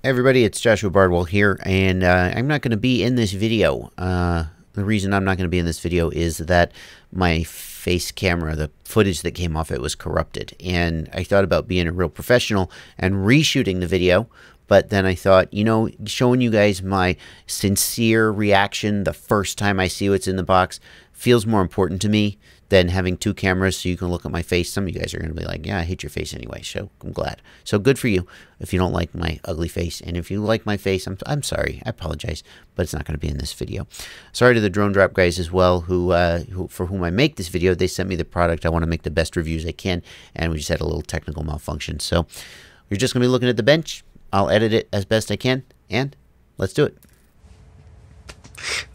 Hey everybody, it's Joshua Bardwell here, and I'm not going to be in this video. The reason I'm not going to be in this video is that my face camera, the footage that came off it, was corrupted. And I thought about being a real professional and reshooting the video, but then I thought, you know, showing you guys my sincere reaction the first time I see what's in the box feels more important to me than having two cameras so you can look at my face. Some of you guys are going to be like, yeah, I hate your face anyway, so I'm glad. So good for you if you don't like my ugly face. And if you like my face, I'm sorry. I apologize, but it's not going to be in this video. Sorry to the Drone Drop guys as well, who for whom I make this video. They sent me the product. I want to make the best reviews I can, and we just had a little technical malfunction. So we're just going to be looking at the bench. I'll edit it as best I can, and let's do it.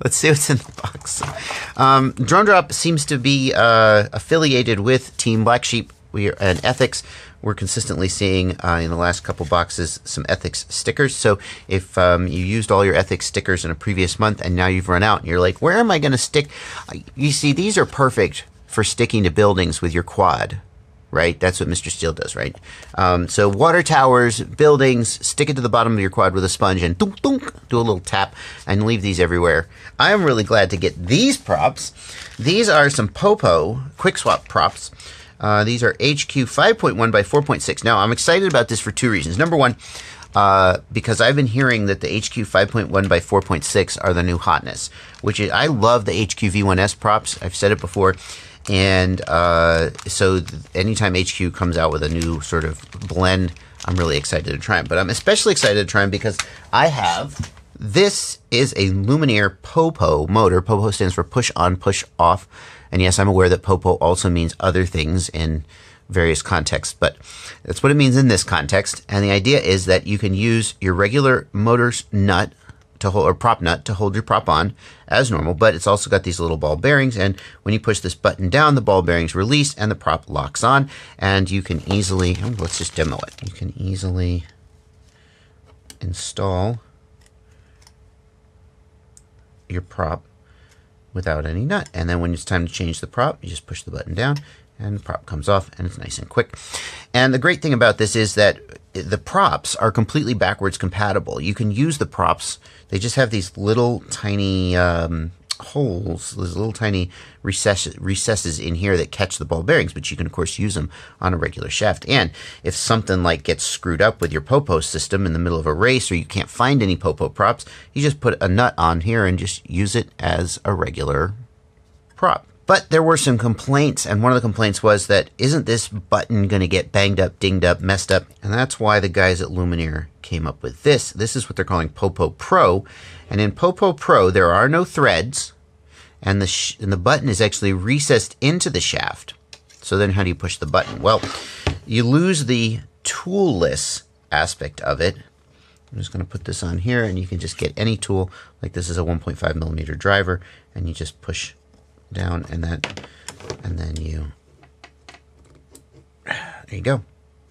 Let's see what's in the box. Drone Drop seems to be affiliated with Team Black Sheep and Ethics. We're consistently seeing in the last couple boxes some Ethics stickers. So if you used all your Ethics stickers in a previous month and now you've run out and you're like, where am I going to stick? You see, these are perfect for sticking to buildings with your quad. Right? That's what Mr. Steel does, right? So water towers, buildings, stick it to the bottom of your quad with a sponge and dunk, dunk, do a little tap and leave these everywhere. I am really glad to get these props. These are some Popo quick swap props. These are HQ 5.1 by 4.6. Now, I'm excited about this for two reasons. Number one, because I've been hearing that the HQ 5.1 by 4.6 are the new hotness, which is, I love the HQ V1S props. I've said it before. And so anytime HQ comes out with a new sort of blend, I'm really excited to try them. But I'm especially excited to try them because I have, this is a Luminaire Popo motor. Popo stands for push on, push off. And yes, I'm aware that Popo also means other things in various contexts, but that's what it means in this context. And the idea is that you can use your regular motor's nut to hold, or prop nut to hold your prop on as normal, but it's also got these little ball bearings, and when you push this button down, the ball bearings release and the prop locks on, and you can easily, let's just demo it. You can easily install your prop without any nut, and then when it's time to change the prop, you just push the button down and the prop comes off, and it's nice and quick. And the great thing about this is that the props are completely backwards compatible. You can use the props. They just have these little tiny holes, these little tiny recesses in here that catch the ball bearings, but you can, of course, use them on a regular shaft. And if something like gets screwed up with your Popo system in the middle of a race, or you can't find any Popo props, you just put a nut on here and just use it as a regular prop. But there were some complaints, and one of the complaints was that, isn't this button going to get banged up, dinged up, messed up? And that's why the guys at Luminaire came up with this. This is what they're calling Popo Pro. And in Popo Pro, there are no threads, and the button is actually recessed into the shaft. So then how do you push the button? Well, you lose the toolless aspect of it. I'm just going to put this on here, and you can just get any tool. Like this is a 1.5 millimeter driver, and you just push down and then there you go.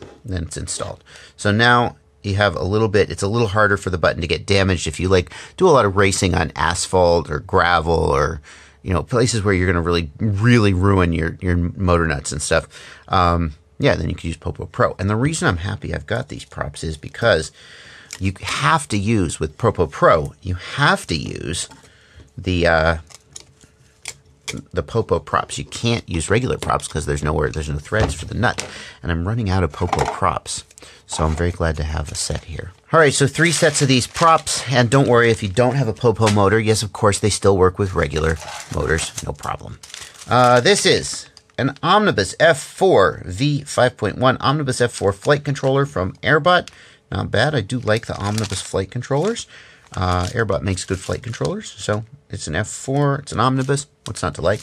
And then it's installed. So now you have a little bit, it's a little harder for the button to get damaged if you like do a lot of racing on asphalt or gravel, or you know, places where you're going to really ruin your motor nuts and stuff. Yeah, then you can use Popo Pro. And the reason I'm happy I've got these props is because you have to use, with Popo Pro, you have to use the Popo props. You can't use regular props because there's no threads for the nut. And I'm running out of Popo props, so I'm very glad to have a set here. All right, so 3 sets of these props, and don't worry if you don't have a Popo motor. Yes, of course, they still work with regular motors, no problem. This is an Omnibus F4 V5.1 Omnibus F4 flight controller from Airbot. Not bad. I do like the Omnibus flight controllers. Airbot makes good flight controllers, so it's an F4, it's an Omnibus, what's not to like?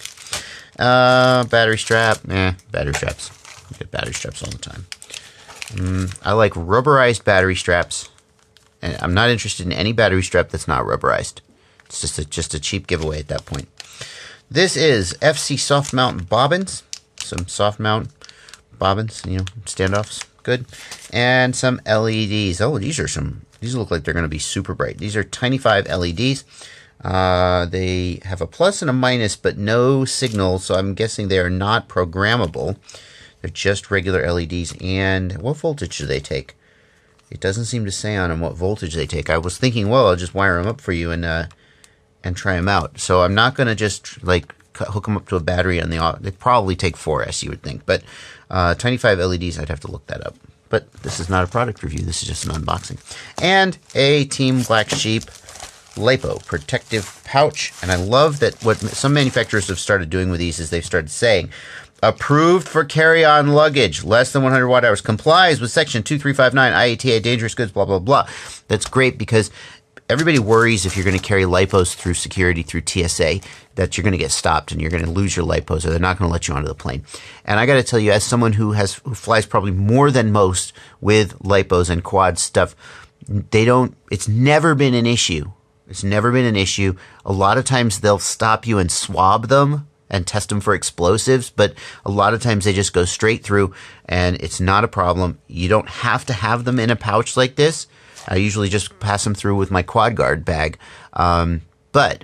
Battery strap, battery straps. I get battery straps all the time. I like rubberized battery straps, and I'm not interested in any battery strap that's not rubberized. It's just a cheap giveaway at that point. This is FC soft mount bobbins, some soft mount bobbins, you know, standoffs, good, and some LEDs. Oh, these look like they're going to be super bright. These are Tiny 5 LEDs. They have a plus and a minus, but no signal, so I'm guessing they are not programmable. They're just regular LEDs. And what voltage do they take? It doesn't seem to say on them what voltage they take. I was thinking, well, I'll just wire them up for you and try them out. So I'm not going to just like hook them up to a battery on the. They probably take 4S, you would think, but 25 LEDs. I'd have to look that up. But this is not a product review. This is just an unboxing. And a Team Black Sheep Lipo protective pouch. And I love that what some manufacturers have started doing with these is they've started saying, approved for carry-on luggage, less than 100 watt hours, complies with section 2359 IATA, dangerous goods, blah, blah, blah. That's great because everybody worries if you're going to carry lipos through security, through TSA, that you're going to get stopped and you're going to lose your lipos or they're not going to let you onto the plane. And I got to tell you, as someone who flies probably more than most with lipos and quad stuff, it's never been an issue. It's never been an issue. A lot of times they'll stop you and swab them and test them for explosives, but a lot of times they just go straight through and it's not a problem. You don't have to have them in a pouch like this. I usually just pass them through with my quad guard bag. But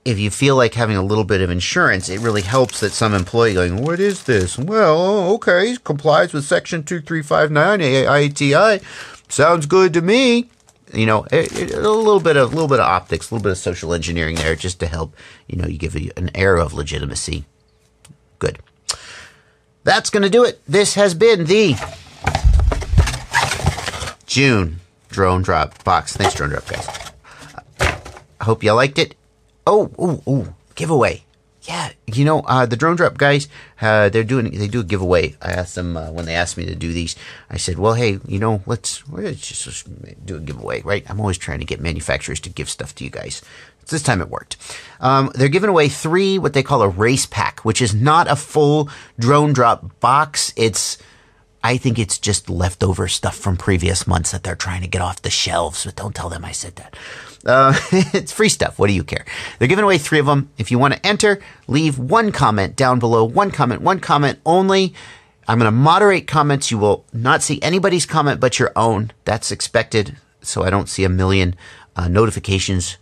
if you feel like having a little bit of insurance, it really helps that some employee going, what is this? Well, okay, complies with section 2359 IATI. Sounds good to me. You know, a little bit of optics, a little bit of social engineering there, just to help. You know, you give you an air of legitimacy. Good. That's going to do it. This has been the June drone drop box. Thanks, drone drop guys. I hope you liked it. Oh, giveaway. Yeah, you know, the drone drop guys, they do a giveaway. I asked them when they asked me to do these. I said, well, hey, you know, let's just do a giveaway, right? I'm always trying to get manufacturers to give stuff to you guys. This time it worked. They're giving away 3 what they call a race pack, which is not a full drone drop box. I think it's just leftover stuff from previous months that they're trying to get off the shelves, but don't tell them I said that. It's free stuff. What do you care? They're giving away 3 of them. If you want to enter, leave 1 comment down below. 1 comment only. I'm going to moderate comments. You will not see anybody's comment but your own. That's expected, so I don't see a million notifications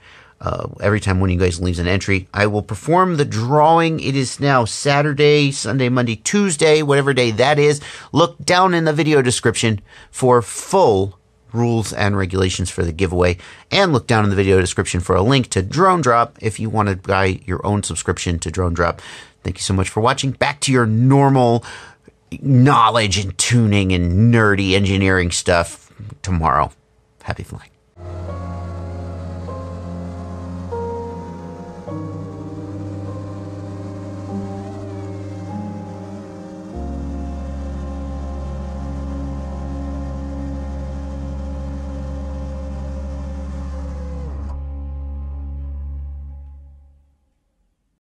every time one of you guys leaves an entry. I will perform the drawing. It is now Saturday, Sunday, Monday, Tuesday, whatever day that is. Look down in the video description for full rules and regulations for the giveaway, and look down in the video description for a link to Drone Drop if you want to buy your own subscription to Drone Drop. Thank you so much for watching. Back to your normal knowledge and tuning and nerdy engineering stuff tomorrow. Happy flying.